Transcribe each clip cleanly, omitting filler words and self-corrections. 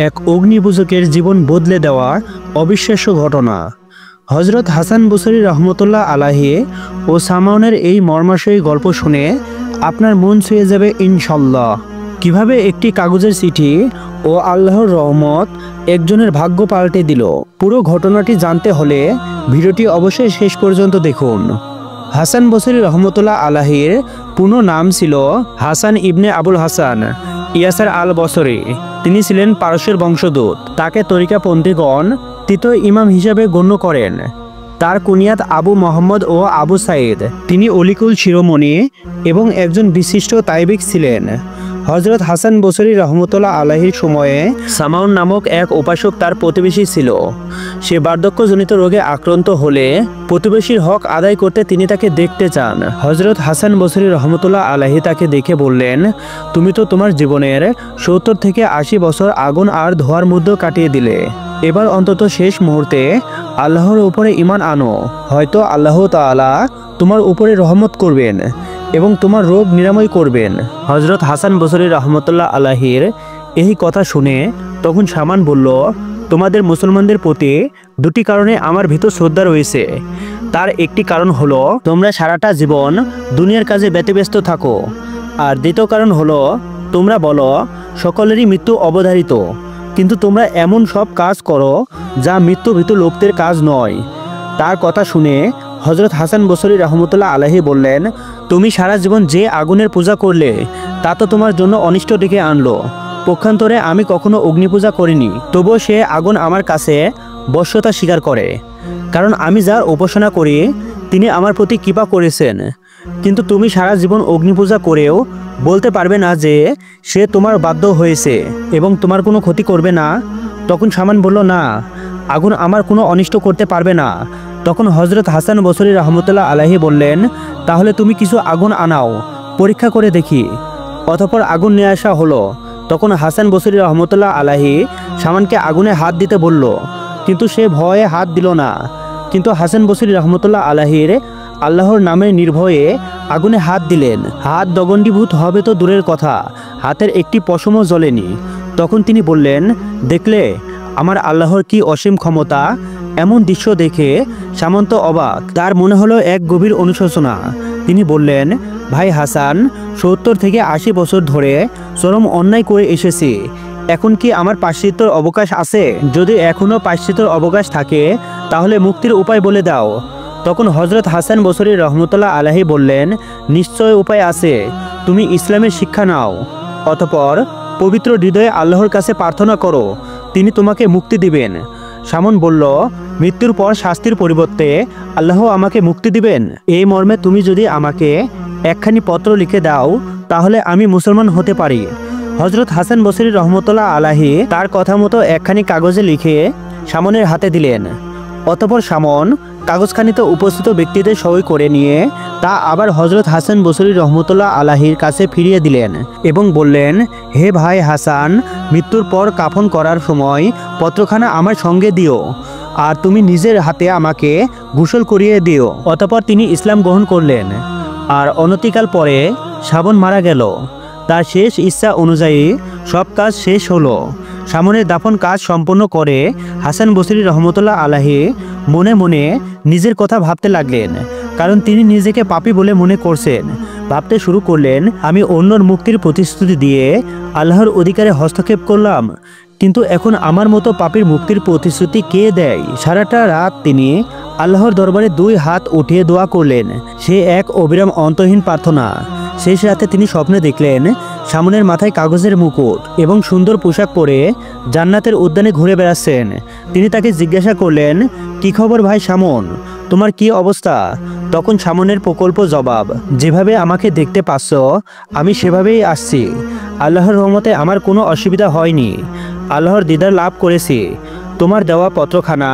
এক অগ্নিপূজকের জীবন বদলে দেওয়া অবিশ্বাস্য ঘটনা। হজরত হাসান বসরি রহমতুল্লাহ আলাহি ও সামাউনের এই মর্মাশয়ী গল্প শুনে আপনার মন ছুঁয়ে যাবে ইনশাল্লাহ। কিভাবে একটি কাগজের চিঠি ও আল্লাহর রহমত একজনের ভাগ্য পাল্টে দিল। পুরো ঘটনাটি জানতে হলে ভিডিওটি অবশ্যই শেষ পর্যন্ত দেখুন। হাসান বসরি রহমতুল্লাহ আলাহির পূর্ণ নাম ছিল হাসান ইবনে আবুল হাসান ইয়াসার আল বসরি। তিনি ছিলেন পারস্যের বংশোদ্ভূত। তাকে তরিকাপন্থীগণ তৃতীয় ইমাম হিসাবে গণ্য করেন। তার কুনিয়াত আবু মোহাম্মদ ও আবু সাইদ। তিনি অলিকুল শিরোমণি এবং একজন বিশিষ্ট তাইবিক ছিলেন। হজরত হাসান বসরি রহমতুল্লাহ আলাহির সময়ে সামাউন নামক এক উপাসক তার প্রতিবেশী ছিল। সে বার্ধক্যজনিত রোগে আক্রান্ত হলে প্রতিবেশীর হক আদায় করতে তিনি তাকে দেখতে চান। হজরত হাসান বসরি রহমতুল্লাহ আলাহি তাকে দেখে বললেন, তুমি তো তোমার জীবনের 70 থেকে 80 বছর আগুন আর ধোয়ার মধ্যে কাটিয়ে দিলে। এবার অন্তত শেষ মুহূর্তে আল্লাহর উপরে ঈমান আনো, হয়তো আল্লাহ তাআলা তোমার উপরে রহমত করবেন এবং তোমার রোগ নিরাময় করবেন। হজরত হাসান বসরি রহমতুল্লাহ আলাহির এই কথা শুনে তখন সামান বলল, তোমাদের মুসলমানদের প্রতি দুটি কারণে আমার ভিতর শ্রদ্ধা রয়েছে। তার একটি কারণ হলো তোমরা সারাটা জীবন দুনিয়ার কাজে ব্যতিব্যস্ত থাকো, আর দ্বিতীয় কারণ হলো তোমরা বলো সকলেরই মৃত্যু অবধারিত, কিন্তু তোমরা এমন সব কাজ করো যা মৃত্যুভীত লোকদের কাজ নয়। তার কথা শুনে হজরত হাসান বসরি রহমতুল্লাহ আলাহি বললেন, তুমি সারা জীবন যে আগুনের পূজা করলে তা তো তোমার জন্য অনিষ্ট ডেকে আনলো। পক্ষান্তরে আমি কখনো অগ্নিপূজা করিনি, তবুও সে আগুন আমার কাছে বশ্যতা স্বীকার করে, কারণ আমি যার উপাসনা করি তিনি আমার প্রতি কৃপা করেছেন। কিন্তু তুমি সারা জীবন অগ্নিপূজা করেও বলতে পারবে না যে সে তোমার বাধ্য হয়েছে এবং তোমার কোনো ক্ষতি করবে না। তখন সামান বলল, না, আগুন আমার কোনো অনিষ্ট করতে পারবে না। তখন হজরত হাসান বসরি রহমতুল্লাহ আলাহি বললেন, তাহলে তুমি কিছু আগুন আনাও, পরীক্ষা করে দেখি। অতঃপর আগুন নিয়ে আসা হলো। তখন হাসান বসরি রহমতুল্লাহ আলাহি সামানকে আগুনে হাত দিতে বলল, কিন্তু সে ভয়ে হাত দিল না। কিন্তু হাসান বসরি রহমতুল্লাহ আলাহির আল্লাহর নামের নির্ভয়ে আগুনে হাত দিলেন। হাত দগণ্ডীভূত হবে তো দূরের কথা, হাতের একটি পশমও জ্বলেনি। তখন তিনি বললেন, দেখলে আমার আল্লাহর কি অসীম ক্ষমতা। এমন দৃশ্য দেখে সামন্ত অবাক। তার মনে হলো এক গভীর অনুশোচনা। তিনি বললেন, ভাই হাসান, 70 থেকে 80 বছর ধরে চরম অন্যায় করে এসেছি। এখন কি আমার প্রায়শ্চিত্তর অবকাশ আছে? যদি এখনও প্রায়শ্চিত্তর অবকাশ থাকে তাহলে মুক্তির উপায় বলে দাও। তখন হজরত হাসান বসরি রহমতুল্লাহ আলাহি বললেন, নিশ্চয় উপায় আছে, তুমি ইসলামের শিক্ষা নাও, অতঃপর পবিত্র হৃদয়ে আল্লাহর কাছে প্রার্থনা করো, তিনি তোমাকে মুক্তি দিবেন। সামন বলল, মৃত্যুর পর শাস্তির পরিবর্তে আল্লাহ আমাকে মুক্তি দিবেন। এই মর্মে তুমি যদি আমাকে একখানি পত্র লিখে দাও তাহলে আমি মুসলমান হতে পারি। হজরত হাসান বসরি রহমতুল্লাহ আলাহি তার কথা মতো একখানি কাগজে লিখে সামনের হাতে দিলেন। অতঃপর সামন কাগজখানিতে উপস্থিত ব্যক্তিদের সই করে নিয়ে তা আবার হজরত হাসান বসরি রহমতুল্লাহ আলাহির কাছে ফিরিয়ে দিলেন এবং বললেন, হে ভাই হাসান, মৃত্যুর পর কাফন করার সময় পত্রখানা আমার সঙ্গে দিও, আর তুমি নিজের হাতে আমাকে গোসল করিয়ে দিও। অতঃপর তিনি ইসলাম গ্রহণ করলেন। আর অনতিকাল পরে সাবন মারা গেল। তার শেষ ইচ্ছা অনুযায়ী সব কাজ শেষ হলো। সামনের দাফন কাজ সম্পন্ন করে হাসান বসরি রহমতুল্লাহ আলাহি মনে মনে নিজের কথা ভাবতে লাগলেন, কারণ তিনি নিজেকে পাপী বলে মনে করছেন। ভাবতে শুরু করলেন, আমি অন্যর মুক্তির প্রতিশ্রুতি দিয়ে আল্লাহর অধিকারে হস্তক্ষেপ করলাম, কিন্তু এখন আমার মতো পাপীর মুক্তির প্রতিশ্রুতি কে দেয়? সারাটা রাত তিনি আল্লাহর দরবারে 2 হাত উঠিয়ে দোয়া করলেন। সে এক অবিরাম অন্তহীন প্রার্থনা। শেষ রাতে তিনি স্বপ্নে দেখলেন সামনের মাথায় কাগজের মুকুট এবং সুন্দর পোশাক পরে জান্নাতের উদ্যানে ঘুরে বেড়াচ্ছেন। তিনি তাকে জিজ্ঞাসা করলেন, কি খবর ভাই সামন, তোমার কি অবস্থা? তখন সামনের প্রকল্প জবাব, যেভাবে আমাকে দেখতে পাচ্ছ আমি সেভাবেই আসছি। আল্লাহর রহমতে আমার কোনো অসুবিধা হয়নি, আল্লাহর দিদার লাভ করেছি। তোমার দেওয়া পত্রখানা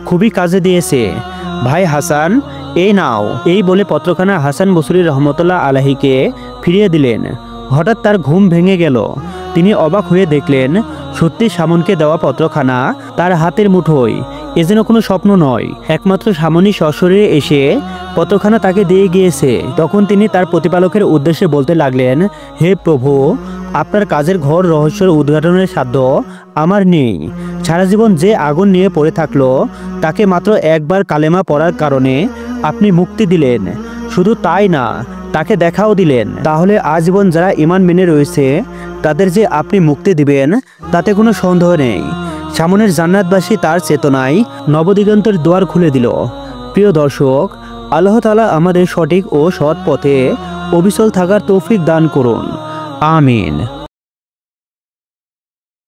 খুবই কাজে দিয়েছে। ভাই হাসান, এই নাও। এই বলে পত্রখানা হাসান বসরি রহমতুল্লাহ আলাহিকে ফিরিয়ে দিলেন। হঠাৎ তার ঘুম ভেঙে গেল। তিনি অবাক হয়ে দেখলেন, সত্যি সামনকে দেওয়া পত্রখানা তার হাতের মুঠোয়। এ যেন কোনো স্বপ্ন নয়, একমাত্র সামনই সশরীরে এসে পত্রখানা তাকে দিয়ে গিয়েছে। তখন তিনি তার প্রতিপালকের উদ্দেশ্যে বলতে লাগলেন, হে প্রভু, আপনার কাজের ঘর রহস্যের উদ্ঘাটনের সাধ্য আমার নেই। সারা জীবন যে আগুন নিয়ে পড়ে থাকলো তাকে মাত্র একবার কালেমা পড়ার কারণে আপনি মুক্তি দিলেন। শুধু তাই না, তাকে দেখাও দিলেন। তাহলে আজীবন যারা ঈমান মেনে রয়েছে তাদের যে আপনি মুক্তি দিবেন তাতে কোনো সন্দেহ নেই। সামনের জান্নাতবাসী তার চেতনায় নবদিগন্তের দুয়ার খুলে দিল। প্রিয় দর্শক, আল্লাহ তাআলা আমাদের সঠিক ও সৎ পথে অবিচল থাকার তৌফিক দান করুন। আমিন।